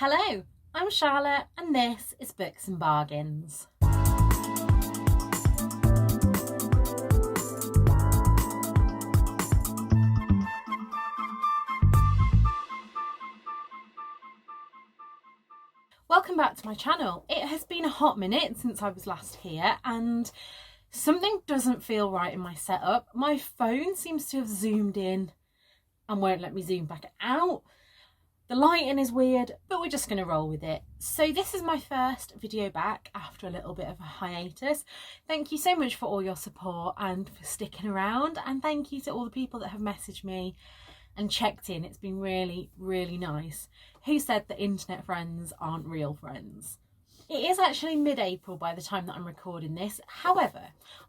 Hello, I'm Charlotte and this is Books and Bargains. Welcome back to my channel. It has been a hot minute since I was last here and something doesn't feel right in my setup. My phone seems to have zoomed in and won't let me zoom back out. The lighting is weird, but we're just going to roll with it. So this is my first video back after a little bit of a hiatus. Thank you so much for all your support and for sticking around, and thank you to all the people that have messaged me and checked in. It's been really, really nice. Who said that internet friends aren't real friends? It is actually mid-April by the time that I'm recording this. However,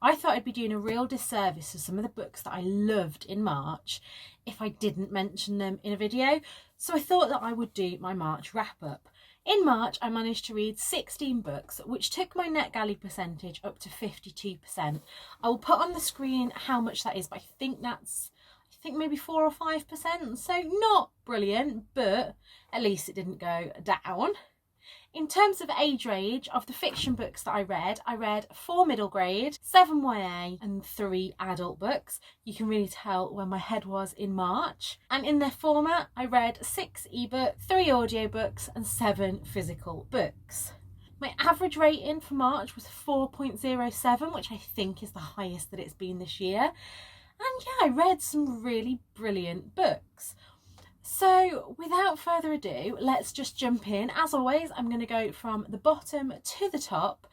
I thought I'd be doing a real disservice to some of the books that I loved in March if I didn't mention them in a video. So I thought that I would do my March wrap up. In March, I managed to read 16 books, which took my NetGalley percentage up to 52%. I will put on the screen how much that is, but I think maybe 4 or 5%. So not brilliant, but at least it didn't go down. In terms of age range of the fiction books that I read 4 middle grade, 7 YA and 3 adult books. You can really tell where my head was in March. And in their format, I read 6 ebooks, 3 audiobooks and 7 physical books. My average rating for March was 4.07, which I think is the highest that it's been this year. And yeah, I read some really brilliant books. So without further ado, let's just jump in. As always, I'm going to go from the bottom to the top,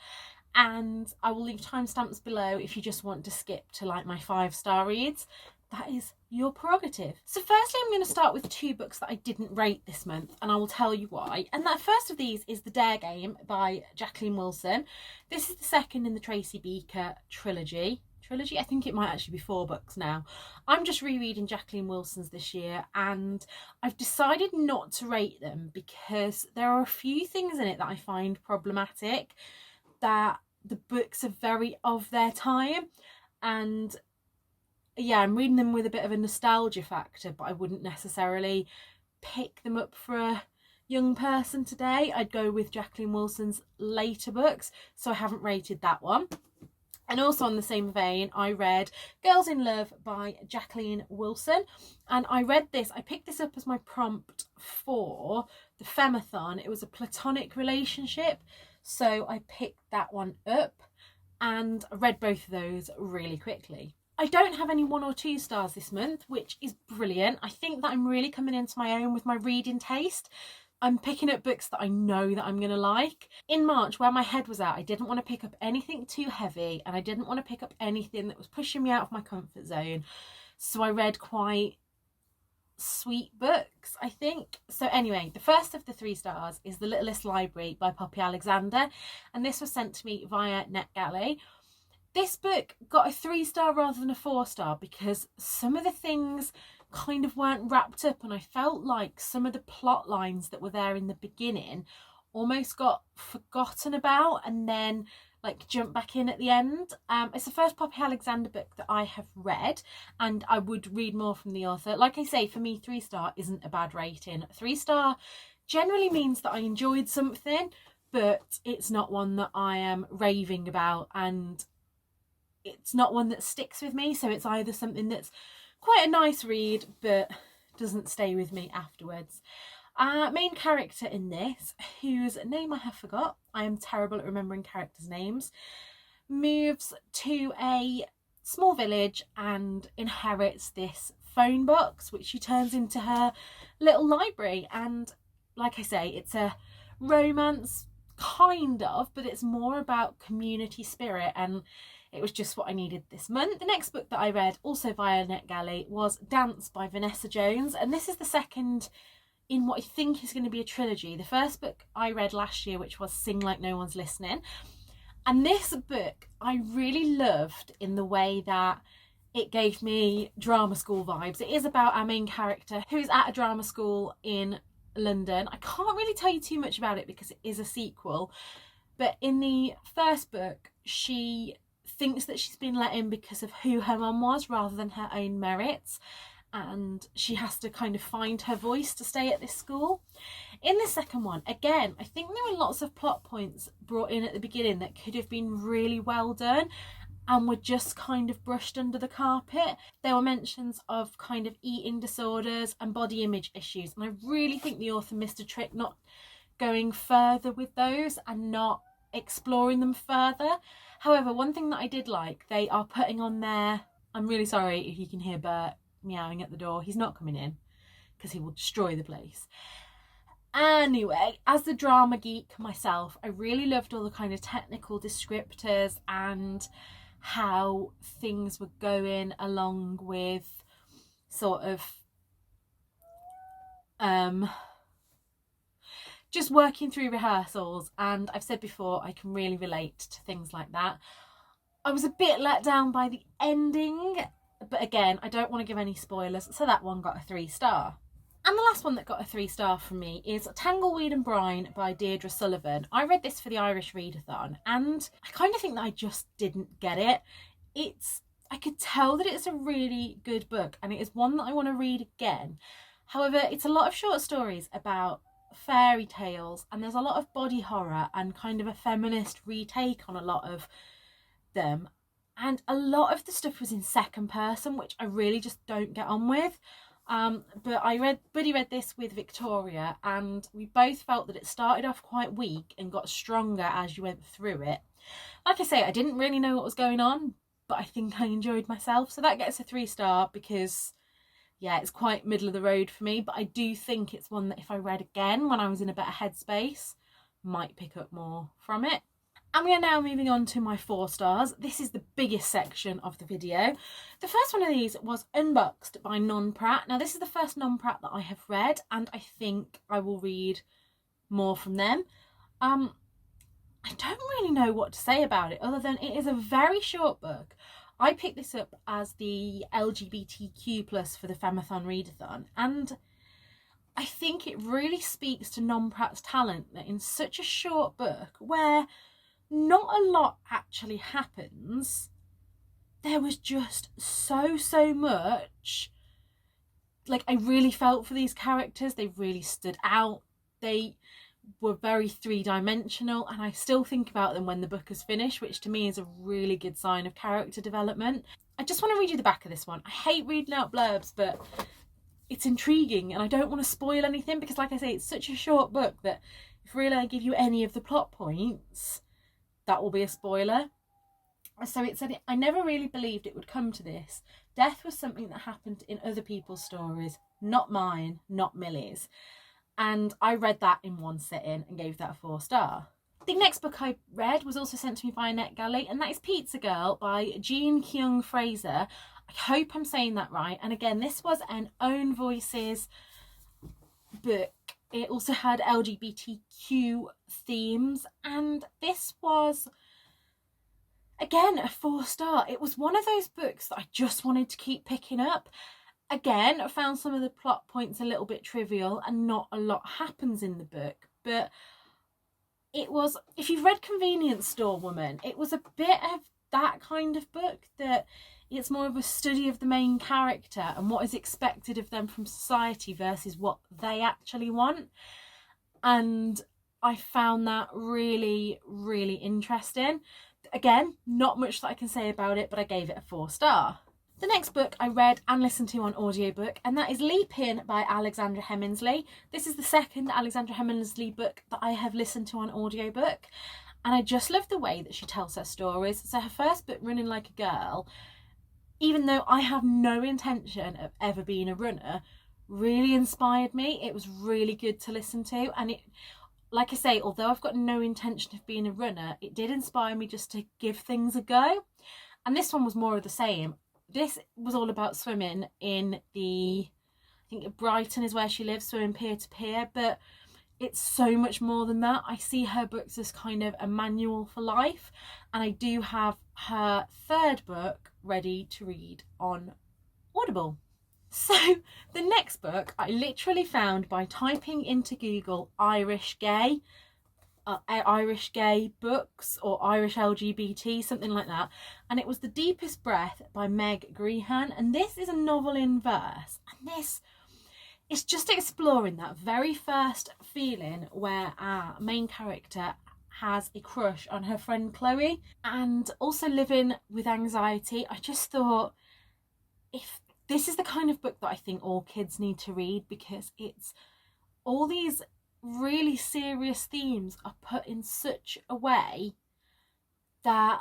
and I will leave timestamps below if you just want to skip to like my 5-star reads. That is your prerogative. So firstly, I'm going to start with 2 books that I didn't rate this month, and I will tell you why. And that first of these is The Dare Game by Jacqueline Wilson. This is the second in the Tracy Beaker trilogy. I think it might actually be 4 books now. I'm just rereading Jacqueline Wilson's this year, and I've decided not to rate them because there are a few things in it that I find problematic, that the books are very of their time, and yeah, I'm reading them with a bit of a nostalgia factor, but I wouldn't necessarily pick them up for a young person today. I'd go with Jacqueline Wilson's later books, so I haven't rated that one. And also on the same vein, I read Girls in Love by Jacqueline Wilson. And I picked this up as my prompt for the Femathon. It was a platonic relationship. So I picked that one up and I read both of those really quickly. I don't have any 1 or 2 stars this month, which is brilliant. I think that I'm really coming into my own with my reading taste. I'm picking up books that I know that I'm going to like. In March, where my head was at, I didn't want to pick up anything too heavy and I didn't want to pick up anything that was pushing me out of my comfort zone. So I read quite sweet books, I think. So anyway, the first of the 3 stars is The Littlest Library by Poppy Alexander, and this was sent to me via NetGalley. This book got a 3-star rather than a 4-star because some of the things kind of weren't wrapped up, and I felt like some of the plot lines that were there in the beginning almost got forgotten about and then like jumped back in at the end. It's the first Poppy Alexander book that I have read, and I would read more from the author. Like I say, for me 3-star isn't a bad rating. 3-star generally means that I enjoyed something, but it's not one that I am raving about, and it's not one that sticks with me. So it's either something that's quite a nice read but doesn't stay with me afterwards. Main character in this, whose name I have forgot, I am terrible at remembering characters' names, moves to a small village and inherits this phone box which she turns into her little library. And like I say, it's a romance kind of, but it's more about community spirit, and it was just what I needed this month. The next book that I read, also via NetGalley, was Dance by Vanessa Jones, and this is the second in what I think is going to be a trilogy. The first book I read last year, which was Sing Like No One's Listening, and this book I really loved in the way that it gave me drama school vibes. It is about our main character who's at a drama school in London. I can't really tell you too much about it because it is a sequel, but in the first book she thinks that she's been let in because of who her mum was rather than her own merits, and she has to kind of find her voice to stay at this school. In the second one, again, I think there were lots of plot points brought in at the beginning that could have been really well done and were just kind of brushed under the carpet. There were mentions of kind of eating disorders and body image issues, and I really think the author missed a trick not going further with those and not exploring them further. However, one thing that I did like, they are putting on there, I'm really sorry if you can hear Bert meowing at the door, he's not coming in because he will destroy the place. Anyway, as the drama geek myself, I really loved all the kind of technical descriptors and how things were going along with sort of just working through rehearsals, and I've said before I can really relate to things like that. I was a bit let down by the ending, but again, I don't want to give any spoilers, so that one got a 3-star. And the last one that got a 3-star from me is Tangleweed and Brine by Deirdre Sullivan. I read this for the Irish Readathon, and I kind of think that I just didn't get it. I could tell that it's a really good book, and it is one that I want to read again. However, it's a lot of short stories about fairy tales, and there's a lot of body horror and kind of a feminist retake on a lot of them, and a lot of the stuff was in second person, which I really just don't get on with. But Buddy read this with Victoria, and we both felt that it started off quite weak and got stronger as you went through it. Like I say, I didn't really know what was going on, but I think I enjoyed myself, so that gets a 3-star because yeah, it's quite middle of the road for me, but I do think it's one that if I read again when I was in a better headspace, might pick up more from it. And we are now moving on to my 4 stars. This is the biggest section of the video. The first one of these was Unboxed by Non-Pratt. Now, this is the first Non-Pratt that I have read, and I think I will read more from them. I don't really know what to say about it other than it is a very short book. I picked this up as the LGBTQ plus for the Femathon Readathon, and I think it really speaks to Non-Pratt's talent that in such a short book where not a lot actually happens, there was just so much. Like, I really felt for these characters. They really stood out. They were very 3-dimensional, and I still think about them when the book is finished, which to me is a really good sign of character development. I just want to read you the back of this one. I hate reading out blurbs, but it's intriguing and I don't want to spoil anything because, like I say, it's such a short book that if really I give you any of the plot points, that will be a spoiler. So it said, I never really believed it would come to this. Death was something that happened in other people's stories, not mine, not Millie's. And I read that in one sitting and gave that a 4-star. The next book I read was also sent to me by NetGalley, and that is Pizza Girl by Jean Kyung Fraser. I hope I'm saying that right. And again, this was an Own Voices book. It also had LGBTQ themes, and this was, again, a 4-star. It was one of those books that I just wanted to keep picking up. Again, I found some of the plot points a little bit trivial and not a lot happens in the book, but it was, if you've read Convenience Store Woman, it was a bit of that kind of book, that it's more of a study of the main character and what is expected of them from society versus what they actually want. And I found that really, really interesting. Again, not much that I can say about it, but I gave it a 4-star. The next book I read and listened to on audiobook, and that is Leap In by Alexandra Hemingsley. This is the second Alexandra Hemingsley book that I have listened to on audiobook, and I just love the way that she tells her stories. So her first book, Running Like a Girl, even though I have no intention of ever being a runner, really inspired me. It was really good to listen to, and it, like I say, although I've got no intention of being a runner, it did inspire me just to give things a go. And this one was more of the same. This was all about swimming in the, I think Brighton is where she lives, swimming peer to peer, but it's so much more than that. I see her books as kind of a manual for life, and I do have her third book ready to read on Audible. So the next book I literally found by typing into Google Irish gay books or Irish LGBT, something like that, and it was The Deepest Breath by Meg Grehan, and this is a novel in verse, and this it's just exploring that very first feeling where our main character has a crush on her friend Chloe, and also living with anxiety. I just thought, if this is the kind of book that I think all kids need to read, because it's all these really serious themes are put in such a way that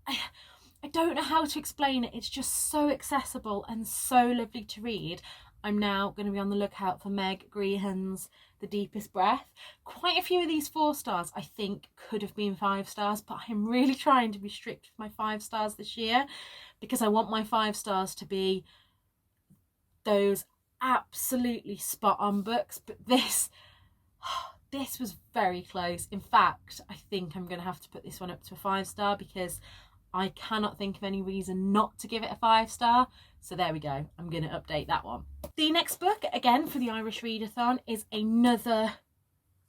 I don't know how to explain it. It's just so accessible and so lovely to read. I'm now going to be on the lookout for Meg Grehan's The Deepest Breath. Quite a few of these 4 stars I think could have been 5 stars, but I'm really trying to be strict with my 5 stars this year, because I want my 5 stars to be those absolutely spot on books. But this was very close. In fact, I think I'm going to have to put this one up to a 5 star, because I cannot think of any reason not to give it a 5 star. So there we go. I'm going to update that one. The next book, again for the Irish Readathon, is another,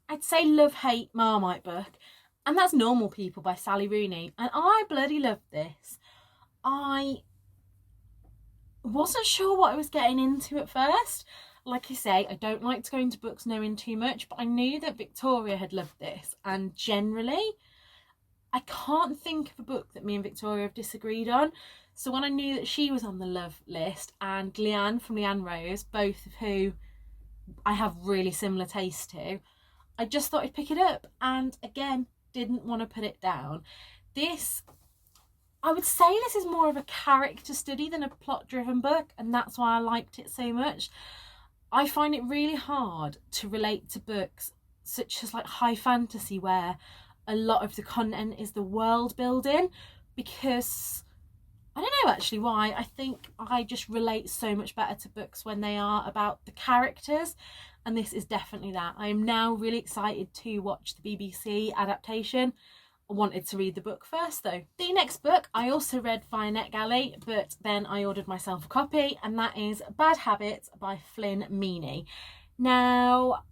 I'd say, love-hate Marmite book. And that's Normal People by Sally Rooney. And I bloody loved this. I wasn't sure what I was getting into at first. Like I say, I don't like to go into books knowing too much, but I knew that Victoria had loved this. And generally, I can't think of a book that me and Victoria have disagreed on. So when I knew that she was on the love list, and Leanne from Leanne Rose, both of who I have really similar taste to, I just thought I'd pick it up. And again, didn't want to put it down. This, I would say this is more of a character study than a plot-driven book, and that's why I liked it so much. I find it really hard to relate to books such as like high fantasy, where a lot of the content is the world building, because I don't know actually why. I think I just relate so much better to books when they are about the characters, and this is definitely that. I am now really excited to watch the BBC adaptation. I wanted to read the book first though. The next book I also read via NetGalley, but then I ordered myself a copy, and that is Bad Habits by Flynn Meaney. Now,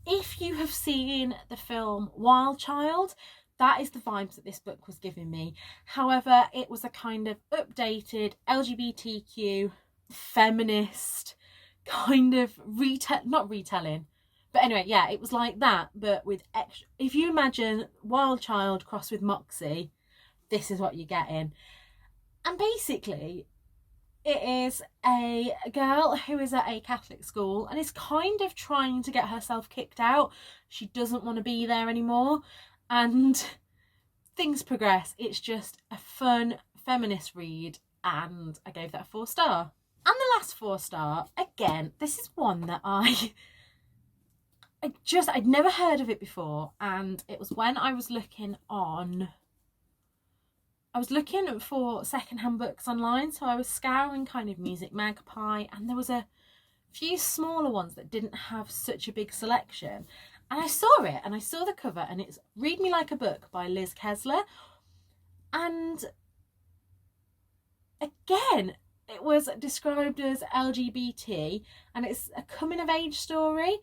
if you have seen the film Wild Child, that is the vibes that this book was giving me. However, it was a kind of updated LGBTQ feminist kind of not retelling, but anyway, yeah, it was like that, but with extra. If you imagine Wild Child crossed with Moxie, this is what you're getting. And basically, it is a girl who is at a Catholic school and is kind of trying to get herself kicked out. She doesn't want to be there anymore, and things progress. It's just a fun feminist read, and I gave that a 4 star. And the last 4 star, again, this is one that I'd never heard of it before, and it was when I was looking for secondhand books online, so I was scouring kind of Music Magpie, and there was a few smaller ones that didn't have such a big selection, and I saw it, and I saw the cover, and it's Read Me Like a Book by Liz Kessler, and again, it was described as LGBT, and it's a coming-of-age story.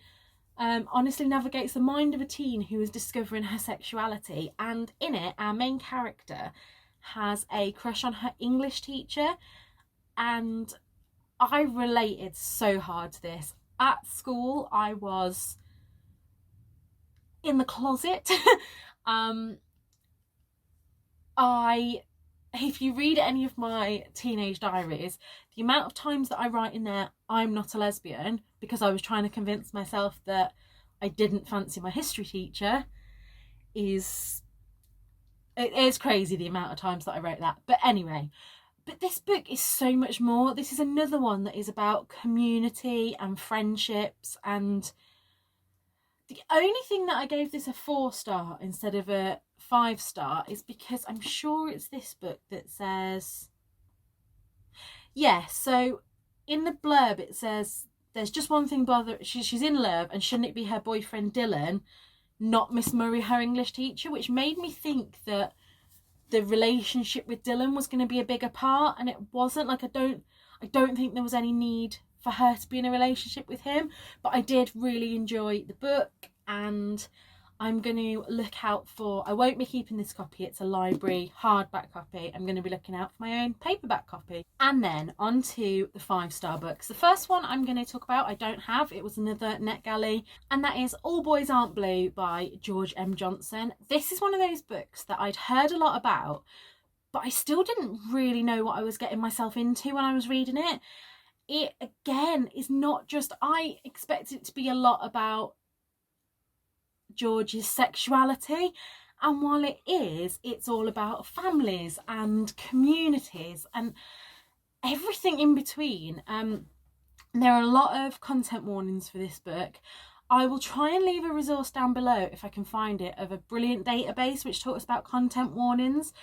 Honestly navigates the mind of a teen who is discovering her sexuality, and in it our main character has a crush on her English teacher, and I related so hard to this. At school I was in the closet. If you read any of my teenage diaries, the amount of times that I write in there, I'm not a lesbian, because I was trying to convince myself that I didn't fancy my history teacher, it is crazy the amount of times that I wrote that. But anyway, but this book is so much more. This is another one that is about community and friendships, and the only thing that I gave this a 4 star instead of a 5 star is because I'm sure it's this book that says, yeah, so in the blurb it says there's just one thing she's in love, and shouldn't it be her boyfriend Dylan, not Miss Murray, her English teacher, which made me think that the relationship with Dylan was going to be a bigger part, and it wasn't. Like, I don't think there was any need for her to be in a relationship with him, but I did really enjoy the book, and I'm going to look out for, I won't be keeping this copy, it's a library hardback copy. I'm going to be looking out for my own paperback copy. And then on to the 5-star books. The first one I'm going to talk about, I don't have, it was another NetGalley, and that is All Boys Aren't Blue by George M. Johnson. This is one of those books that I'd heard a lot about, but I still didn't really know what I was getting myself into when I was reading it. It, again, is not just, I expected it to be a lot about George's sexuality, and while it is, it's all about families and communities and everything in between. There are a lot of content warnings for this book. I will try and leave a resource down below if I can find it, of a brilliant database which talks about content warnings.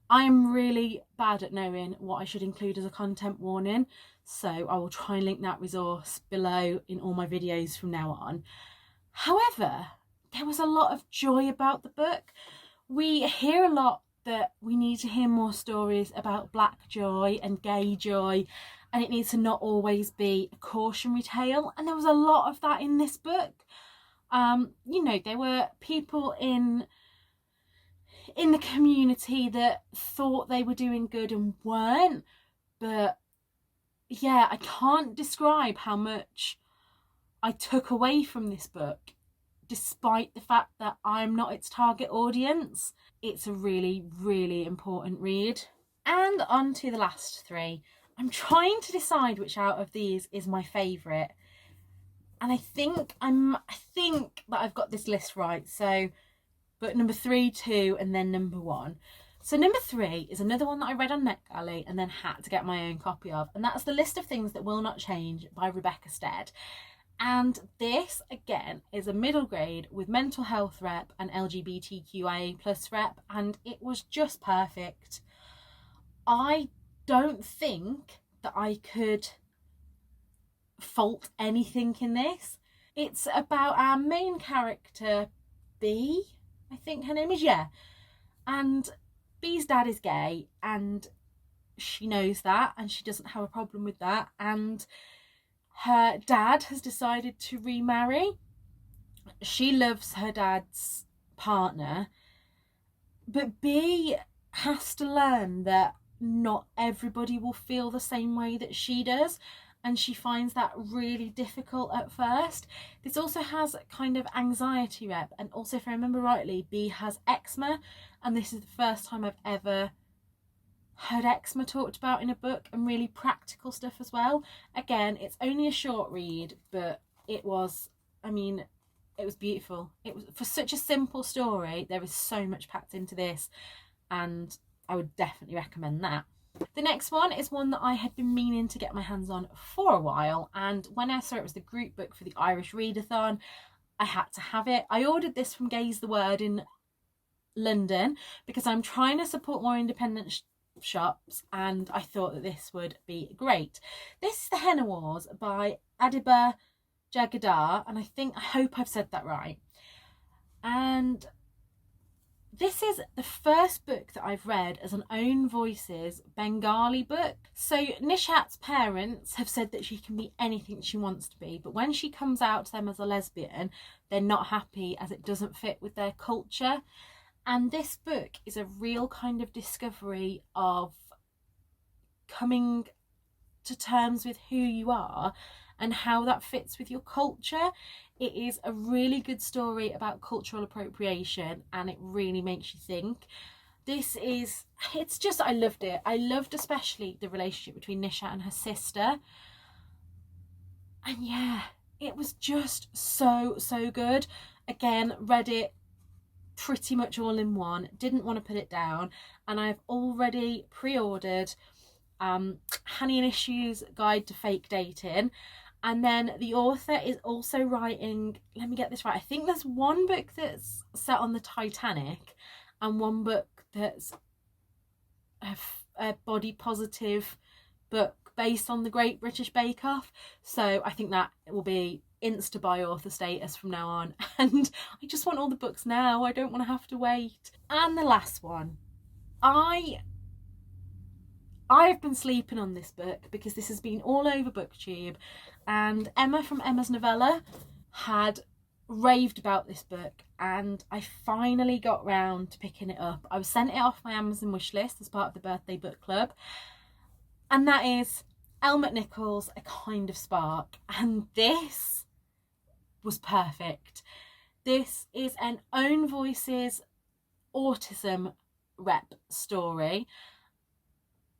I'm really bad at knowing what I should include as a content warning, so I will try and link that resource below in all my videos from now on. However, there was a lot of joy about the book. We hear a lot that we need to hear more stories about black joy and gay joy, and it needs to not always be a cautionary tale, and there was a lot of that in this book. You know, there were people in the community that thought they were doing good and weren't, but yeah, I can't describe how much I took away from this book, despite the fact that I'm not its target audience. It's a really, really important read. And on to the last 3. I'm trying to decide which out of these is my favourite, and I think that I've got this list right. So, but number 3, 2, and then number 1. So number 3 is another one that I read on NetGalley and then had to get my own copy of, and that's The List of Things That Will Not Change by Rebecca Stead. And this, again, is a middle grade with mental health rep and LGBTQIA plus rep, and it was just perfect. I don't think that I could fault anything in this. It's about our main character, B, I think her name is, yeah. And B's dad is gay, and she knows that, and she doesn't have a problem with that. And her dad has decided to remarry. She loves her dad's partner, but B has to learn that not everybody will feel the same way that she does, and she finds that really difficult at first. This also has kind of anxiety rep, and also, if I remember rightly, B has eczema, and this is the first time I've ever heard eczema talked about in a book, and really practical stuff as well. Again, it's only a short read, but it was, I mean, it was beautiful. It was, for such a simple story, there is so much packed into this, and I would definitely recommend that. The next one is one that I had been meaning to get my hands on for a while, and when I saw it was the group book for the Irish Readathon, I had to have it. I ordered this from Gaze the Word in London because I'm trying to support more independent shops, and I thought that this would be great. This is The Henna Wars by Adiba Jagadar, and I hope I've said that right. And this is the first book that I've read as an Own Voices Bengali book. So Nishat's parents have said that she can be anything she wants to be, but when she comes out to them as a lesbian, they're not happy as it doesn't fit with their culture. And this book is a real kind of discovery of coming to terms with who you are and how that fits with your culture. It is a really good story about cultural appropriation, and it really makes you think. It's just, I loved it. I loved especially the relationship between Nisha and her sister. And yeah, it was just so good. Again, read it pretty much all in one, didn't want to put it down, and I've already pre-ordered Honey and Issues Guide to Fake Dating. And then the author is also writing, let me get this right, I think there's one book that's set on the Titanic and one book that's a body positive book based on the Great British Bake Off. So I think that it will be insta buy author status from now on, and I just want all the books now. I don't want to have to wait. And the last one, I've been sleeping on this book because this has been all over BookTube, and Emma from Emma's Novella had raved about this book, and I finally got round to picking it up. I was sent it off my Amazon wishlist as part of the birthday book club, and that is Elle McNichol's A Kind of Spark, and this was perfect. This is an own voices autism rep story,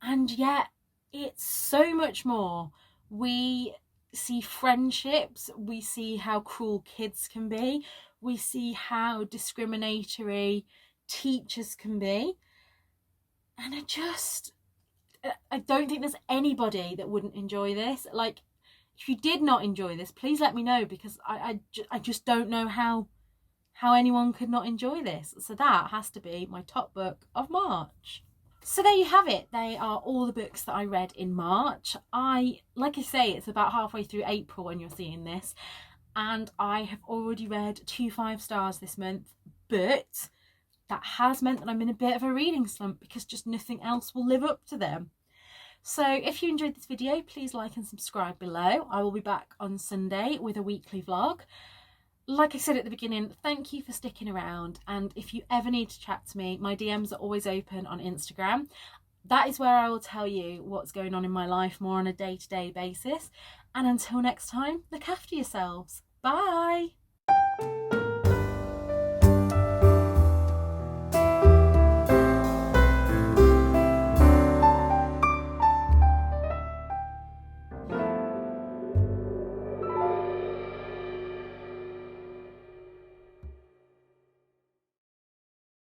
and yet it's so much more. We see friendships, we see how cruel kids can be, we see how discriminatory teachers can be, and I don't think there's anybody that wouldn't enjoy this. Like, if you did not enjoy this, please let me know, because I just don't know how anyone could not enjoy this. So that has to be my top book of March. So there you have it. They are all the books that I read in March. Like I say, it's about halfway through April when you're seeing this, and I have already read 2 5-stars this month, but that has meant that I'm in a bit of a reading slump because just nothing else will live up to them. So if you enjoyed this video, please like and subscribe below. I will be back on Sunday with a weekly vlog. Like I said at the beginning, thank you for sticking around, and if you ever need to chat to me, my DMs are always open on Instagram. That is where I will tell you what's going on in my life more on a day-to-day basis. And until next time, look after yourselves. Bye!